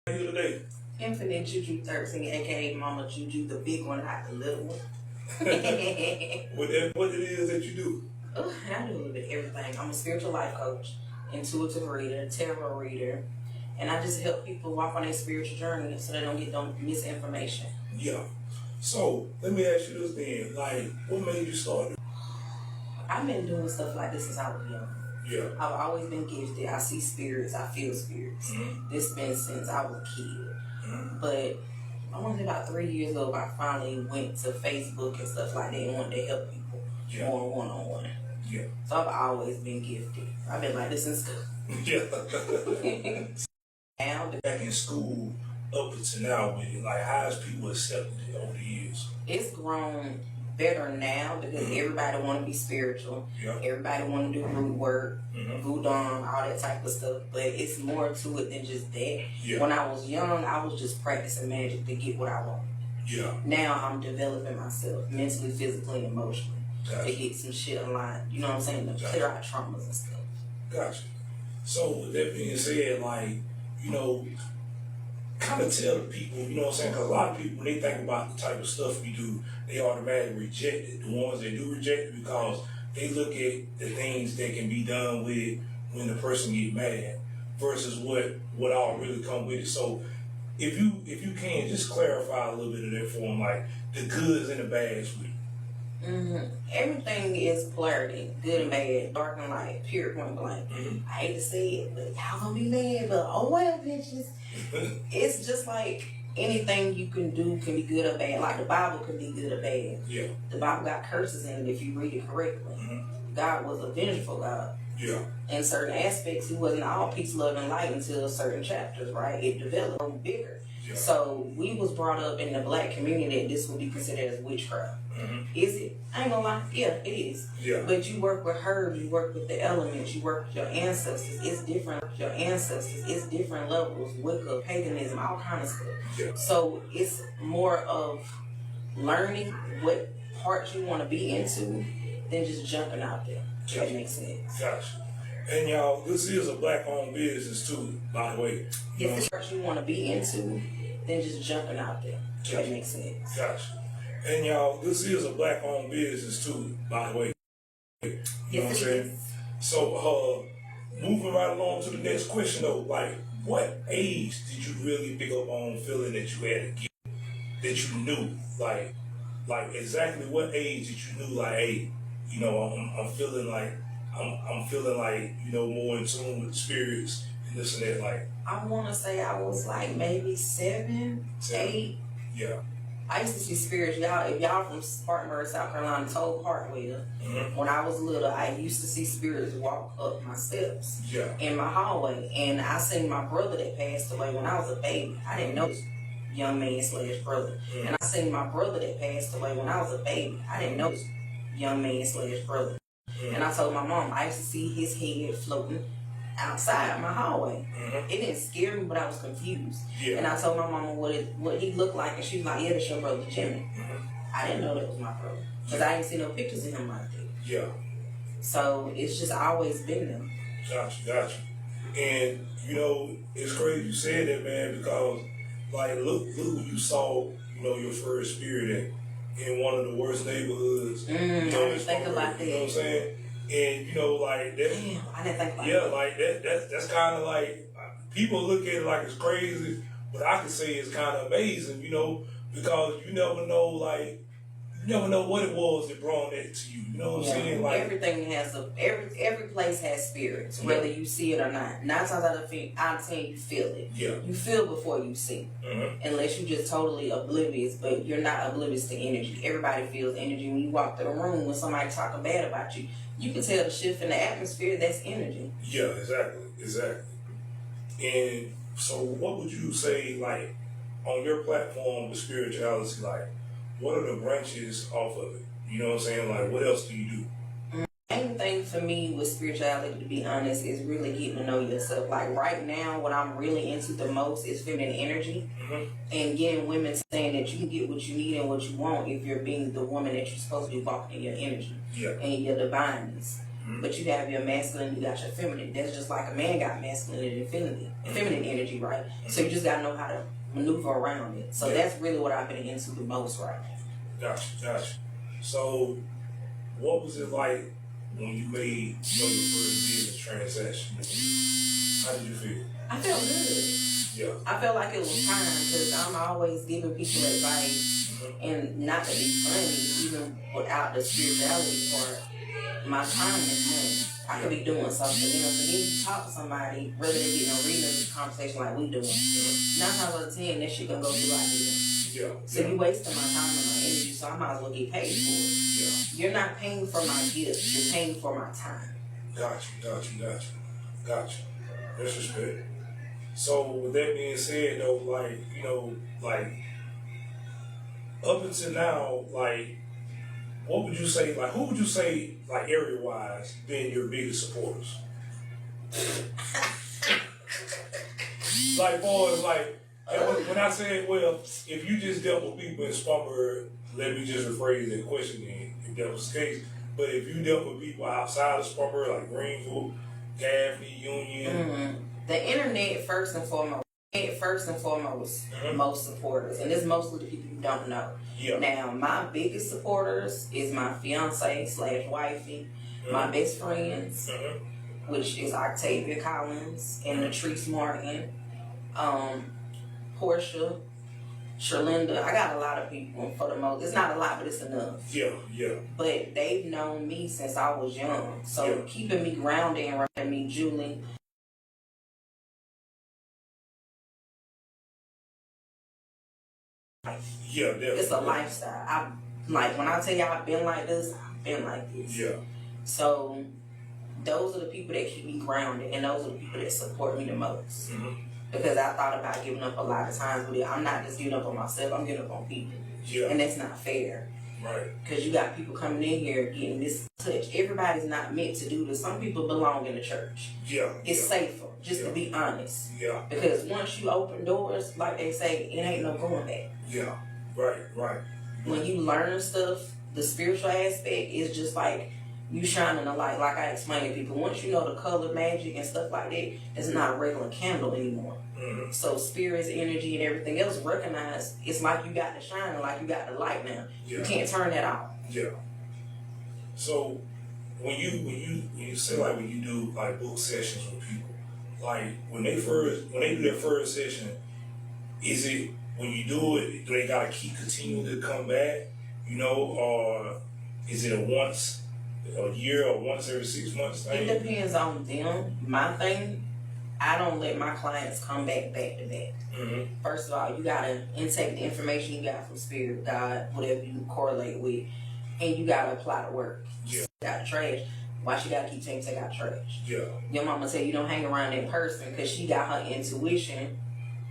You today? Infinite Juju 13, aka Mama Juju, the big one, not the little one. What it is that you do? I do a little bit of everything. I'm a spiritual life coach, intuitive reader, tarot reader, and I just help people walk on their spiritual journey so they don't get no misinformation. Yeah. So let me ask you this then. Like, what made you start? I've been doing stuff like this since I was young. Yeah. I've always been gifted. I see spirits. I feel spirits. Mm-hmm. This been since I was a kid. Mm-hmm. But I want to say about 3 years old, I finally went to Facebook and stuff like that and wanted to help people more one-on-one. Yeah. So I've always been gifted. I've been like this in school. Yeah. Now, back in school up until now, with it, like, how has people accepted it over the years? It's grown better now because everybody want to be spiritual. Yeah. Everybody want to do root work, voodoo, all that type of stuff. But it's more to it than just that. Yeah. When I was young, I was just practicing magic to get what I want. Yeah. Now I'm developing myself mentally, physically, and emotionally Gotcha. to get some shit aligned. You know what I'm saying? To clear out traumas and stuff. Gotcha. So with that being said, like, you know, kind of tell the people, you know what I'm saying? Because a lot of people, when they think about the type of stuff we do, they automatically reject it. The ones that do reject it because they look at the things that can be done with when the person get mad versus what all really come with it. So if you can, just clarify a little bit of that for them, like the goods and the bads with it. Everything is polarity, good and bad, dark and light, pure point blank. I hate to say it, but y'all gonna be mad, but oh well, bitches. It's just like anything you can do can be good or bad. Like the Bible can be good or bad. Yeah. The Bible got curses in it if you read it correctly. God was a vengeful God. Yeah. In certain aspects, he wasn't all peace, love, and light until certain chapters, right? It developed bigger. Yeah. So we was brought up in the black community that this would be considered as witchcraft. Is it? I ain't gonna lie. Yeah, it is. Yeah. But you work with herbs, you work with the elements, you work with your ancestors. It's different. Your ancestors. It's different levels. Wicca, paganism, all kind of stuff. Yeah. So it's more of learning what part you want to be into than just jumping out there. If that makes sense. Gotcha. And y'all, this is a black-owned business too, by the way. It's the part you want to be into than just jumping out there. If that makes sense. Gotcha. And y'all, this is a black-owned business too, by the way. You know what I'm saying? So, moving right along to the next question though, like, what age did you really pick up on feeling that you had a gift that you knew, like exactly what age did you knew, like, hey, you know, I'm feeling like I'm feeling like, you know, more in tune with spirits and this and that, like. I want to say I was like maybe 7, 8. Yeah. I used to see spirits. If y'all from Spartanburg, South Carolina, told Hartwell, when I was little, I used to see spirits walk up my steps in my hallway. And I seen my brother that passed away when I was a baby. I didn't know this young man / brother. And I seen my brother that passed away when I was a baby. I didn't know this young man / brother. And I told my mom, I used to see his head floating outside my hallway. It didn't scare me, but I was confused. And I told my mama what he looked like, and she was like, yeah, that's your brother Jimmy. I didn't know that was my brother because I didn't see no pictures of him like that. Yeah. So it's just always been there. Gotcha. And you know, it's crazy you said that, man, because like look who you saw, you know, your first spirit in one of the worst neighborhoods. I didn't think about that. You know what I'm saying? And you know, like that. Damn, I didn't think about that. Yeah, like that's kind of like, people look at it like it's crazy, but I can say it's kind of amazing, you know, because you never know, like, you never know what it was that brought that to you. You know what I'm saying? Like, everything has every place has spirits, whether you see it or not. 9 times out of 10, you feel it. Yeah. You feel before you see, unless you're just totally oblivious. But you're not oblivious to energy. Everybody feels energy when you walk through the room. When somebody talking bad about you, you can tell the shift in the atmosphere. That's energy. Yeah, exactly. And so, what would you say, like, on your platform with spirituality, like, what are the branches off of it? You know what I'm saying? Like, what else do you do? Main thing for me with spirituality, to be honest, is really getting to know yourself. Like right now, what I'm really into the most is feminine energy and getting women saying that you can get what you need and what you want if you're being the woman that you're supposed to be walking in your energy and your divineness. but you have your masculine, you got your feminine. That's just like a man got masculine and feminine energy, right? So you just gotta know how to maneuver around it. So that's really what I've been into the most right now. Gotcha. So, what was it like when you made your first business transaction? How did you feel? I felt good. Yeah. I felt like it was time because I'm always giving people advice, and not to be funny, even without the spirituality part, my time is money. I could be doing something else, and then you talk to somebody, whether they get no reading a conversation like we doing. 9 times out of 10, that shit gonna go through like this. Yeah. So you wasting my time and my energy, so I might as well get paid for it. Yeah. You're not paying for my gift, you're paying for my time. Gotcha. Disrespect. So with that being said though, like, you know, like up until now, like what would you say, like who would you say, like area wise, been your biggest supporters? Like boys, like when I said, well, if you just dealt with people in Spartanburg, let me just rephrase that question then, if that was the case. But if you dealt with people outside of Spartanburg, like Greenville, Gaffney, Union. The internet first and foremost, most supporters, and it's mostly the people you don't know. Yeah. Now, my biggest supporters is my fiance/wifey, my best friends, which is Octavia Collins and Latrice Martin, Portia, Sherlinda. I got a lot of people for the most. It's not a lot, but it's enough. Yeah. But they've known me since I was young, so keeping me grounded and running me, Julie. Yeah, definitely. It's a lifestyle. When I tell you I've been like this, Yeah. So those are the people that keep me grounded, and those are the people that support me the most. Because I thought about giving up a lot of times, but I'm not just giving up on myself, I'm giving up on people. Yeah. And that's not fair. Right. Because you got people coming in here getting this touch. Everybody's not meant to do this. Some people belong in the church. Yeah. It's safer, just to be honest. Yeah. Because once you open doors, like they say, it ain't no going back. Yeah. Right. When you learn stuff, the spiritual aspect is just like you shining a light. Like I explained to people, once you know the color magic and stuff like that, it's not a regular candle anymore. So spirits, energy, and everything else recognize it's like you got the shine, like you got the light now. Yeah. You can't turn that off. Yeah. So when you say like when you do like book sessions with people, like when they do their first session, is it when you do it, do they gotta keep continuing to come back, you know, or is it a year or once every 6 months thing? It depends on them. My thing, I don't let my clients come back to back. First of all, you gotta intake the information you got from Spirit, God, whatever you correlate with, and you gotta apply the work. Yeah. Take out the trash. Why she gotta keep saying take out trash? Yeah. Your mama tell you don't hang around that person because she got her intuition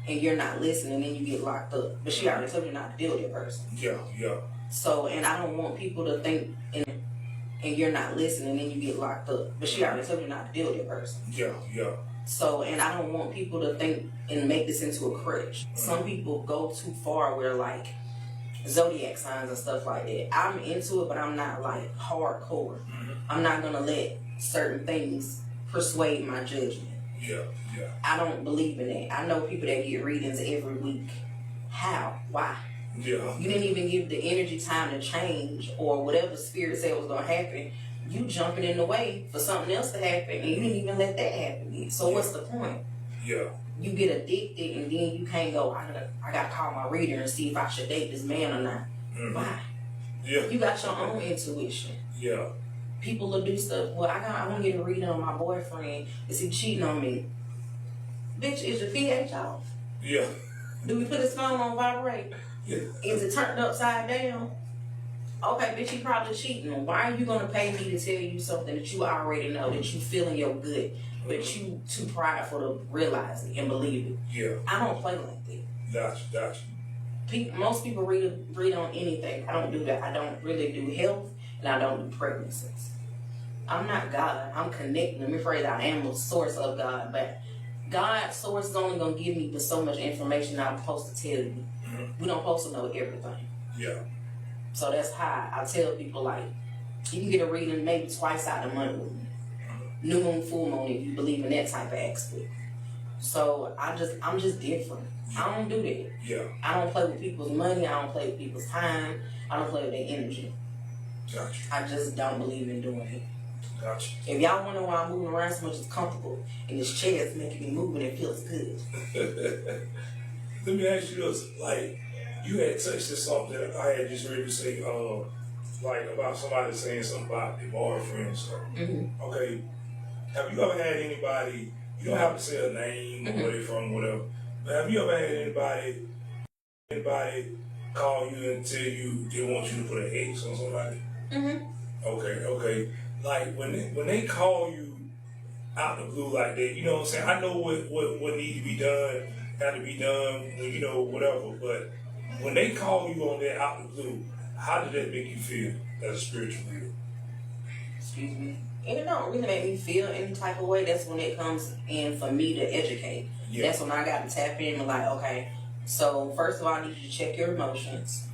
and you're not listening, and then you get locked up. But she already told you not to deal with that person. Yeah. So, and I don't want people to think and you're not listening, and then you get locked up. But she already told you not to deal with that person. Yeah. So, and I don't want people to think and make this into a crutch. Some people go too far where like zodiac signs and stuff like that. I'm into it, but I'm not like hardcore. I'm not gonna let certain things persuade my judgment. Yeah. I don't believe in that. I know people that get readings every week. How? Why? Yeah. You didn't even give the energy time to change, or whatever spirit said was gonna happen. You jumping in the way for something else to happen, and you didn't even let that happen yet. So what's the point? Yeah. You get addicted, and then you can't go, I gotta call my reader and see if I should date this man or not. Why? Yeah. You got your own intuition. Yeah. People will do stuff. Well, I want to get a reading on my boyfriend. Is he cheating on me? Bitch, is your pH off? Yeah. Do we put his phone on vibrate? Yeah. Is it turned upside down? Okay, bitch, he probably cheating. Why are you gonna pay me to tell you something that you already know, that you feel in your gut, but you too prideful to realize it and believe it? Yeah. I don't play like that. Gotcha. Most people read on anything. I don't do that. I don't really do health, and I don't do pregnancies. I'm not God. I'm connected. Let me phrase that. I am the source of God, but God's source is only gonna give me but so much information I'm supposed to tell you. We don't supposed to know everything. Yeah. So that's how I tell people, like, you can get a reading maybe twice out of the month with me. new moon, full moon, if you believe in that type of aspect. So I'm just different. I don't do that. Yeah. I don't play with people's money. I don't play with people's time. I don't play with their energy. Gotcha. I just don't believe in doing it. Gotcha. If y'all wonder why I'm moving around so much, it's comfortable, and this chair is making me move and it feels good. Let me ask you this: like, you had touched this something that I had just heard you say, like about somebody saying something about their boyfriend. So, okay, have you ever had anybody? You don't have to say a name or where they from, whatever. But have you ever had anybody call you and tell you they want you to put an X on somebody? Okay. Like when they call you out the blue like that, you know what I'm saying? I know what needs to be done, had to be done, you know, whatever. But when they call you on that out the blue, how did that make you feel as a spiritual leader? Excuse me. And it don't really make me feel any type of way. That's when it comes in for me to educate. Yeah. That's when I got to tap in and like, okay, so first of all, I need you to check your emotions.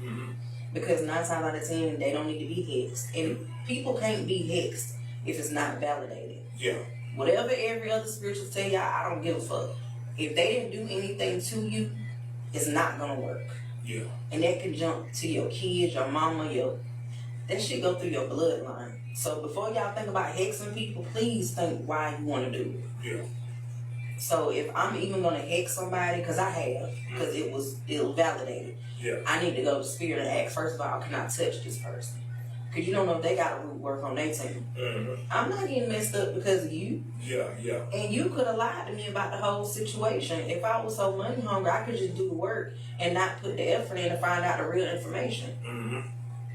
Because 9 times out of 10, they don't need to be hexed. And people can't be hexed if it's not validated. Yeah. Whatever every other spiritual tell y'all, I don't give a fuck. If they didn't do anything to you, it's not gonna work. Yeah. And that can jump to your kids, your mama, that shit go through your bloodline. So before y'all think about hexing people, please think why you want to do it. Yeah. So if I'm even gonna hex somebody, because I have, because it was validated. Yeah. I need to go to spirit and ask, first of all, can I touch this person? Because you don't know if they got a root work on their team. I'm not getting messed up because of you. Yeah. And you could have lied to me about the whole situation. If I was so money hungry, I could just do the work and not put the effort in to find out the real information.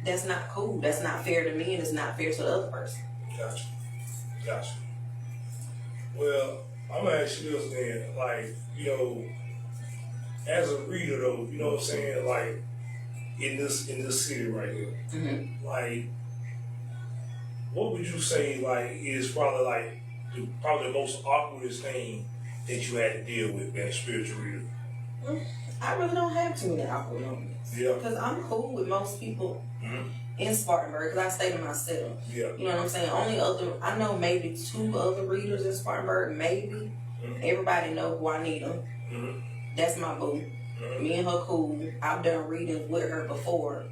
That's not cool. That's not fair to me, and it's not fair to the other person. Gotcha. Well, I'm gonna ask you this then, like, you know, as a reader though, you know what I'm saying, like in this city right here, like, what would you say like is probably like the most awkwardest thing that you had to deal with being a spiritual reader? I really don't have too many awkward moments. Yeah. Because I'm cool with most people in Spartanburg, because I stay to myself. Yeah. You know what I'm saying? I know maybe 2 other readers in Spartanburg, maybe. Everybody know Juanita. That's my boo. Me and her cool. I've done readings with her before.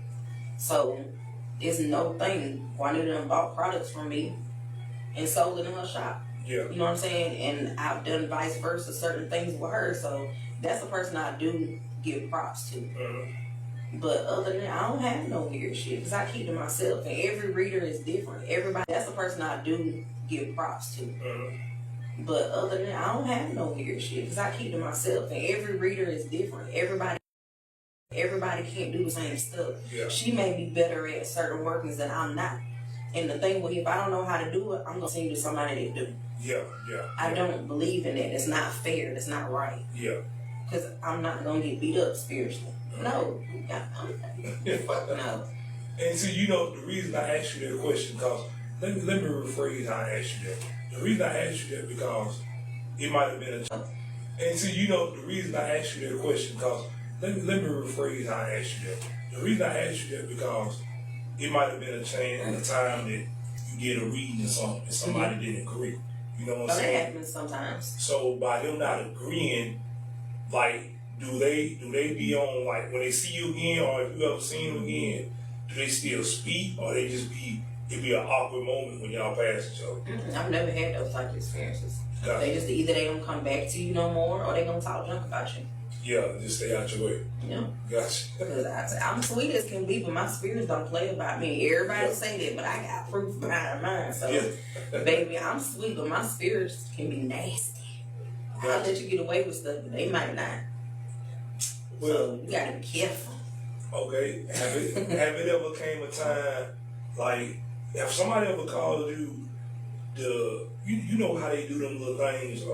So it's no thing. Juanita done bought products from me and sold it in her shop. Yeah. You know what I'm saying? And I've done vice versa, certain things with her. So that's a person I do give props to. But other than that, I don't have no weird shit because I keep to myself. And every reader is different. That's the person I do give props to. But other than that, I don't have no weird shit because I keep to myself. And every reader is different. Everybody can't do the same stuff. Yeah. She may be better at certain workings than I'm not. And the thing with, if I don't know how to do it, I'm going to send you to somebody that do. Yeah. I don't believe in that. It's not fair. It's not right. Yeah. Because I'm not going to get beat up spiritually. No. No. And see, you know, the reason I asked you that question, because let me rephrase how I asked you that. The reason I asked you that because it might have been a chance. And see, you know, the reason I asked you that question, because let me rephrase how I asked you that. The reason I asked you that because it might have been a chance, a time that you get a reading or something and somebody didn't agree. You know what I'm saying? That happens sometimes. So by them not agreeing, like, do they be on, like, when they see you again, or if you ever seen them again, do they still speak, or it be an awkward moment when y'all pass each other? I've never had those type of experiences. Gotcha. They just either they don't come back to you no more, or they gonna talk junk about you. Yeah, just stay out your way. Yeah. Gotcha. Because I'm sweet as can be, but my spirits don't play about me. Everybody say that, but I got proof behind mine. So, baby, I'm sweet, but my spirits can be nasty. I'll let you get away with stuff, but they might not. Well, so you gotta be careful. Okay. Have it ever came a time, like, if somebody ever called you, you know how they do them little things,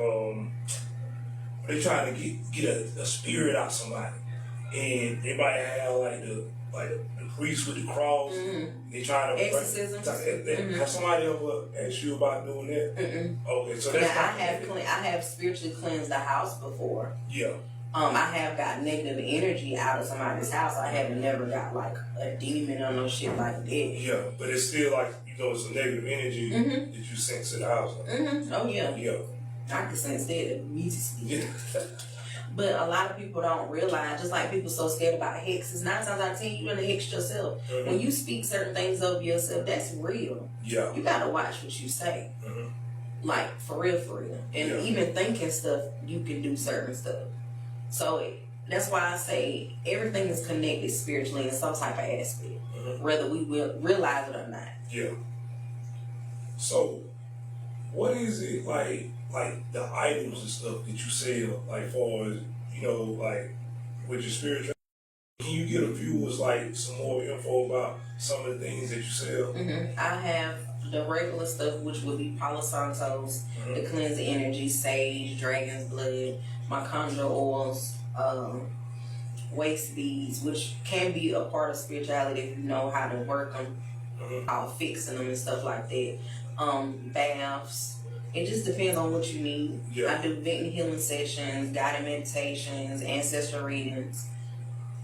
they trying to get a spirit out somebody, and they might have like the priest with the cross. They trying to exorcism. Have somebody ever asked you about doing that? Okay, so that's I have spiritually cleansed the house before. Yeah. I have got negative energy out of somebody's house. I haven't never got like a demon or no shit like that. Yeah, but it's still like you you know, some negative energy that you sense in the house. Oh yeah. Yeah. I can sense that immediately. Yeah. But a lot of people don't realize, just like people so scared about hexes, 9 times out of 10 you done hex yourself. When you speak certain things of yourself, that's real. Yeah. You gotta watch what you say. Like, for real, for real. And even thinking stuff, you can do certain stuff. So that's why I say everything is connected spiritually in some type of aspect, whether we will realize it or not. Yeah. So, what is it like the items and stuff that you sell, like far as, you know, like with your spiritual? Can you get a viewers like some more info about some of the things that you sell? I have the regular stuff, which would be Palo Santos, the cleanse energy, sage, dragon's blood, my conjure oils, waist beads, which can be a part of spirituality if you know how to work them, how fixing them and stuff like that. Baths. It just depends on what you need. I do venting healing sessions, guided meditations, ancestral readings.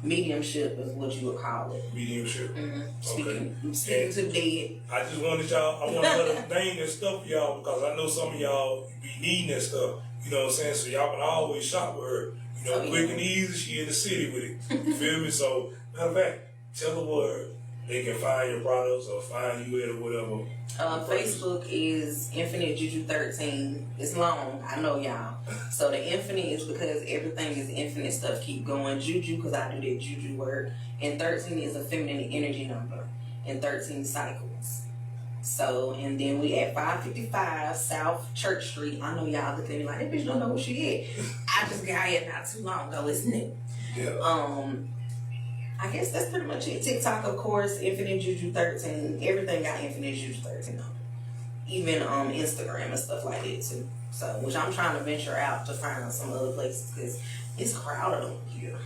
Mediumship is what you would call it. Mediumship. Speaking to the dead. I just wanted y'all, I want to name that stuff for y'all because I know some of y'all be needing that stuff. You know what I'm saying? So y'all can always shop with her. You know, quick and easy. She in the city with it. You feel me? So, matter of fact, tell her where they can find your products or find you at or whatever. Facebook is Infinite Juju 13. It's long, I know y'all. So the infinite is because everything is infinite stuff. Keep going. Juju, because I do that Juju work. And 13 is a feminine energy number. And 13 cycles. So, and then we at 555 South Church Street. I know y'all looking at me like, that bitch don't know where she at. I just got here not too long ago. It's new. Yeah. I guess that's pretty much it. TikTok, of course, Infinite Juju 13. Everything got Infinite Juju 13 on it. Even Instagram and stuff like that too. So, which I'm trying to venture out to find some other places because it's crowded over here.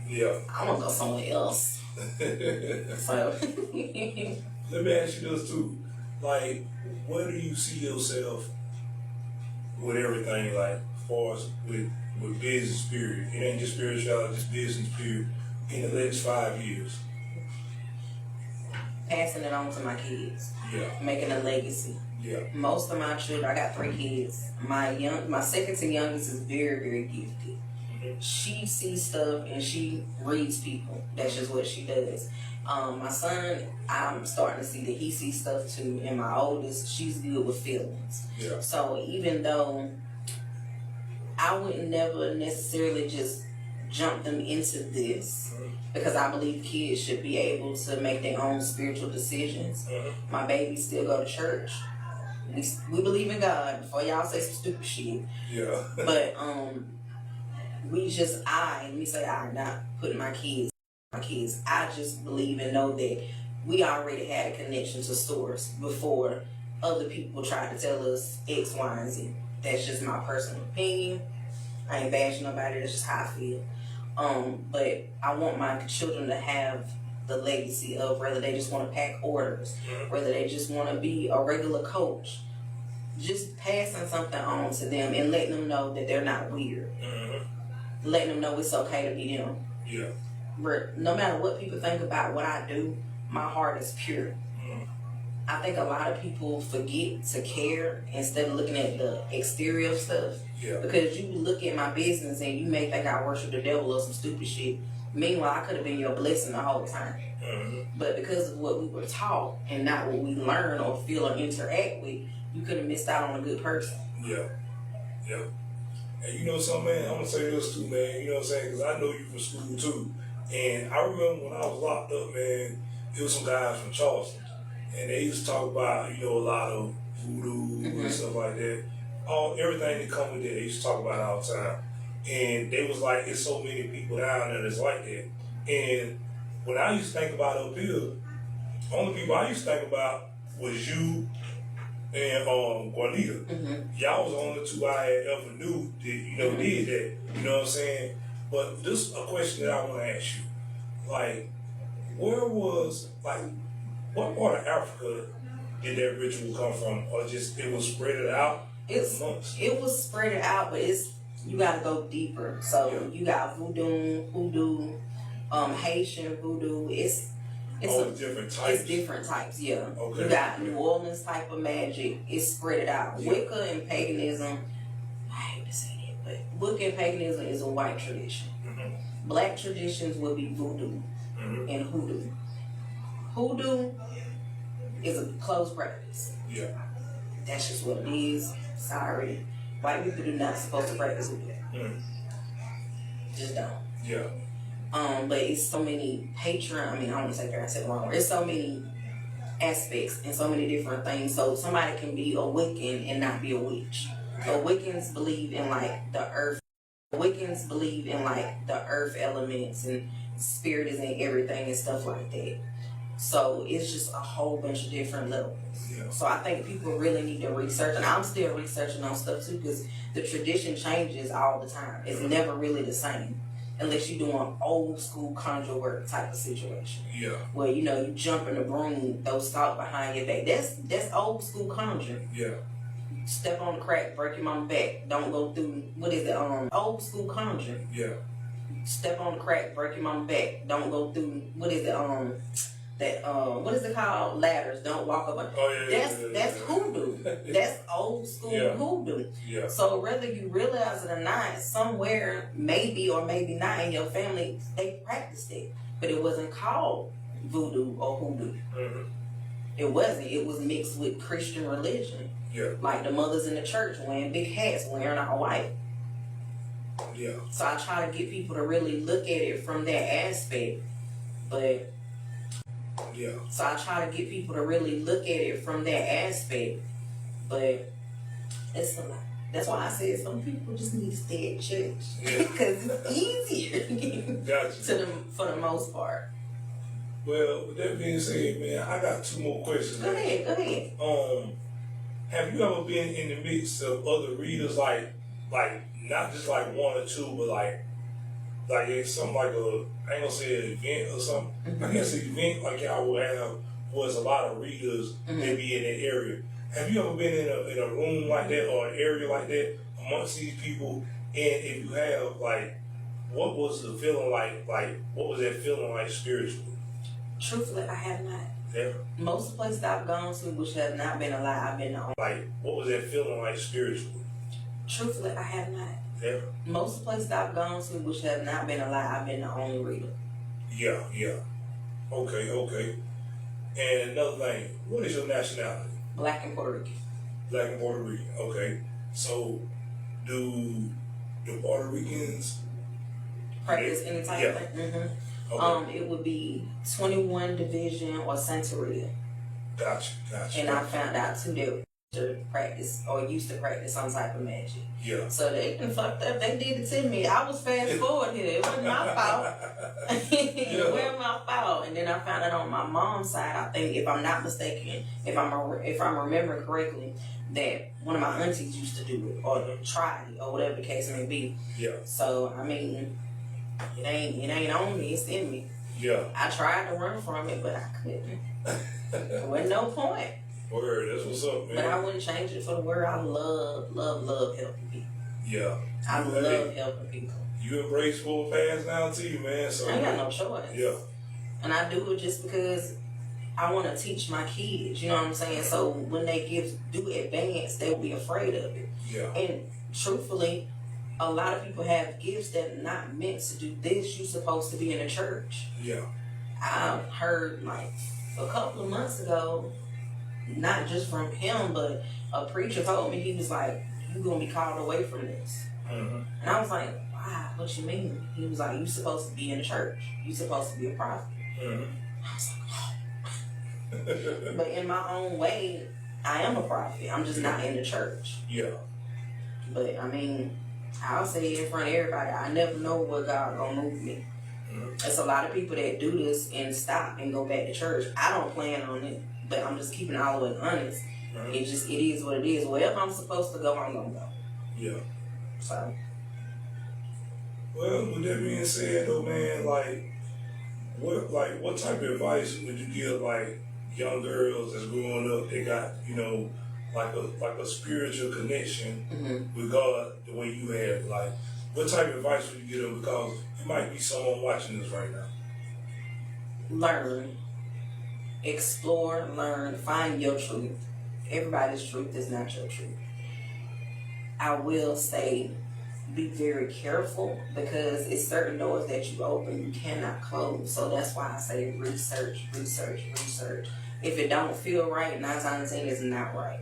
Yeah. I want to go somewhere else. So. Let me ask you this too. Like, where do you see yourself with everything, like, as far as with business period? It ain't just spirituality, just business period. In the next 5 years. Passing it on to my kids. Yeah. Making a legacy. Yeah. Most of my children, I got 3 kids. My second to youngest is very, very gifted. She sees stuff and she reads people. That's just what she does. My son, I'm starting to see that he sees stuff too. And my oldest, she's good with feelings. Yeah. So even though I would never necessarily just jump them into this because I believe kids should be able to make their own spiritual decisions. My babies still go to church. We believe in God before y'all say some stupid shit. Yeah. But let me say I'm not putting my kids. I just believe and know that we already had a connection to source before other people tried to tell us X, Y, and Z. That's just my personal opinion. I ain't bashing nobody. That's just how I feel. But I want my children to have the legacy of whether they just want to pack orders, whether they just want to be a regular coach, just passing something on to them and letting them know that they're not weird. Letting them know it's okay to be them. Yeah. But no matter what people think about what I do, my heart is pure. I think a lot of people forget to care instead of looking at the exterior of stuff. Yeah. Because you look at my business and you may think I worship the devil or some stupid shit. Meanwhile, I could have been your blessing the whole time. But because of what we were taught and not what we learn or feel or interact with, you could have missed out on a good person. Yeah. Yeah. And you know something, man, I'm going to say this too, man. You know what I'm saying? Because I know you from school too. And I remember when I was locked up, man, there was some guys from Charleston. And they used to talk about, you know, a lot of voodoo and stuff like that. Everything that come with that, they used to talk about it all the time. And they was like, it's so many people down there that's like that. And when I used to think about up here, the only people I used to think about was you and Juanita. Y'all was the only 2 I had ever knew that, you know, did that. You know what I'm saying? But this is a question that I want to ask you. Like, what part of Africa did that ritual come from? Or just it was spread out? It was spread out, but you got to go deeper. So you got voodoo, hoodoo, Haitian voodoo. It's different types. It's different types, yeah. Okay. You got New Orleans type of magic. It's spread it out. Yeah. Wicca and paganism, I hate to say that, but Wicca and paganism is a white tradition. Mm-hmm. Black traditions would be voodoo and hoodoo. Hoodoo is a closed practice. Yeah. That's just what it is. Sorry. White people do not supposed to practice hoodoo. Just don't. Yeah. But it's so many I don't want to say I said the wrong word. It's so many aspects and so many different things. So somebody can be a Wiccan and not be a witch. So Wiccans believe in like the earth. Wiccans believe in like the earth elements and spirit is in everything and stuff like that. So it's just a whole bunch of different levels. Yeah. So I think people really need to research, and I'm still researching on stuff too because the tradition changes all the time. It's never really the same. Unless you're doing old school conjure work type of situation. Yeah. Where, you jump in the broom, throw salt behind your back. That's old school conjure. Yeah. Step on the crack, break your mama back. Don't go through, what is it, old school conjure. Yeah. Step on the crack, break your mama back. Don't go through, what is it, what is it called? Ladders. Don't walk up. That's hoodoo. That's old school hoodoo. Yeah. So whether you realize it or not, somewhere, maybe or maybe not in your family, they practiced it. But it wasn't called voodoo or hoodoo. Mm-hmm. It wasn't. It was mixed with Christian religion. Yeah. Like the mothers in the church wearing big hats, wearing all white. Yeah. So I try to get people to really look at it from that aspect. But yeah. So I try to get people to really look at it from that aspect, but it's a lot. That's why I said some people just need to stay at church because it's easier Gotcha. for the most part. Well, with that being said, man, I got two more questions. Go ahead. Have you ever been in the midst of other readers, like not just like one or two, but like it's something like I ain't gonna say an event or something. Mm-hmm. I guess an event like y'all would have was a lot of readers that be in that area. Have you ever been in a room like that or an area like that amongst these people? And if you have, like, what was the feeling like? Like, what was that feeling like spiritually? Truthfully, I have not. Yeah. Most places I've gone to, which have not been a lie, I've been on. Like, what was that feeling like spiritually? Truthfully, I have not. Yeah. Most places I've gone to, which have not been a lie, I've been the only reader. Yeah. Okay. And another thing, what is your nationality? Black and Puerto Rican. Black and Puerto Rican. Okay. So, do the Puerto Ricans practice any type of thing? Mm-hmm. Okay. It would be 21 Division or Santeria. Gotcha. And I found out too that to practice or used to practice some type of magic. Yeah. So they been fucked up. They did it to me. I was fast forward here. It wasn't my fault. It wasn't my fault. And then I found out on my mom's side, I think, if I'm not mistaken, if I'm remembering correctly, that one of my aunties used to do it or tried it or whatever the case may be. Yeah. So I mean, it ain't on me. It's in me. Yeah. I tried to run from it, but I couldn't. There wasn't no point. Word, that's what's up, man. But I wouldn't change it for the word. I love helping people. Yeah. I love helping people. You embrace full pass now too, man. So I ain't got no choice. Yeah. And I do it just because I want to teach my kids. You know what I'm saying? So when they do advance, they'll be afraid of it. Yeah. And truthfully, a lot of people have gifts that are not meant to do this. You're supposed to be in a church. Yeah. I heard like a couple of months ago, not just from him, but a preacher told me, he was like, you're going to be called away from this. Mm-hmm. And I was like, why? What you mean? He was like, you're supposed to be in the church. You're supposed to be a prophet. Mm-hmm. I was like, oh. But in my own way, I am a prophet. I'm just not in the church. Yeah. But I mean, I'll say it in front of everybody, I never know what God gonna move me. Mm-hmm. There's a lot of people that do this and stop and go back to church. I don't plan on it, but I'm just keeping it all the way honest. Mm-hmm. It is what it is. Wherever I'm supposed to go, I'm gonna go. Yeah. So. Well, with that being said, though, man, what type of advice would you give like young girls that's growing up? They got like a spiritual connection with God the way you have. Like, what type of advice would you give them? Because there might be someone watching this right now. Learn. explore, learn, find your truth. Everybody's truth is not your truth. I will say, be very careful, because it's certain doors that you open you cannot close. So that's why I say research. If it don't feel right, 9 times out of 10 it's not right.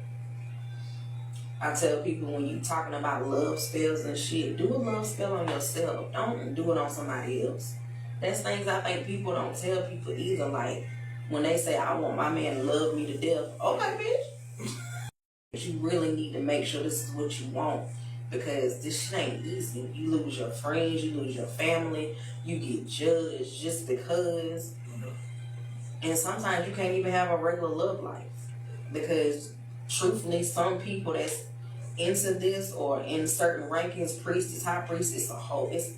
I tell people, when you talking about love spells and shit, do a love spell on yourself. Don't do it on somebody else. That's things I think people don't tell people either. Like, when they say, I want my man to love me to death. Okay, bitch. But you really need to make sure this is what you want, because this shit ain't easy. You lose your friends, you lose your family, you get judged just because. And sometimes you can't even have a regular love life, because truthfully, some people that's into this or in certain rankings, priestess, high priestess,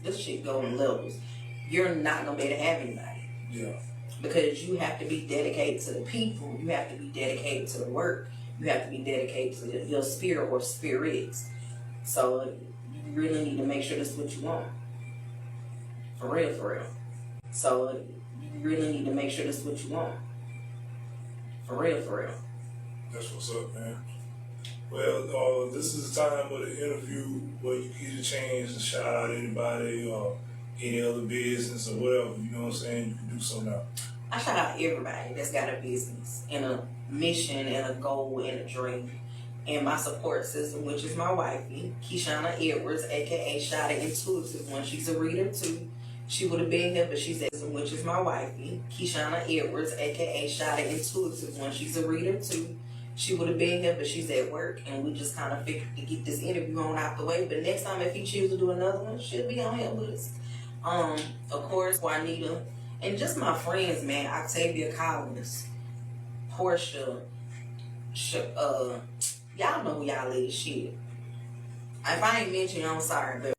this shit go in levels. You're not gonna be able to have anybody. Yeah. Because you have to be dedicated to the people, you have to be dedicated to the work, you have to be dedicated to your spirit or spirits. So you really need to make sure this is what you want. For real. So you really need to make sure this is what you want. For real. That's what's up, man. Well, this is the time of the interview where you get a chance to shout out anybody or any other business or whatever. You know what I'm saying? You can do so now. I shout out everybody that's got a business and a mission and a goal and a dream. And my support system, which is my wifey, Keshana Edwards, aka Shada Intuitive One. She's a reader too. She would have been here, but she's at, which is my wifey, Keshana Edwards, aka Shada Intuitive One. She's a reader too. She would have been here, but she's at work, and we just kind of figured to get this interview on out the way. But next time, if he chooses to do another one, she'll be on here with us. Of course, Juanita, and just my friends, man, Octavia Collins, Portia, y'all know who y'all is, shit. If I ain't mentioned you, I'm sorry, but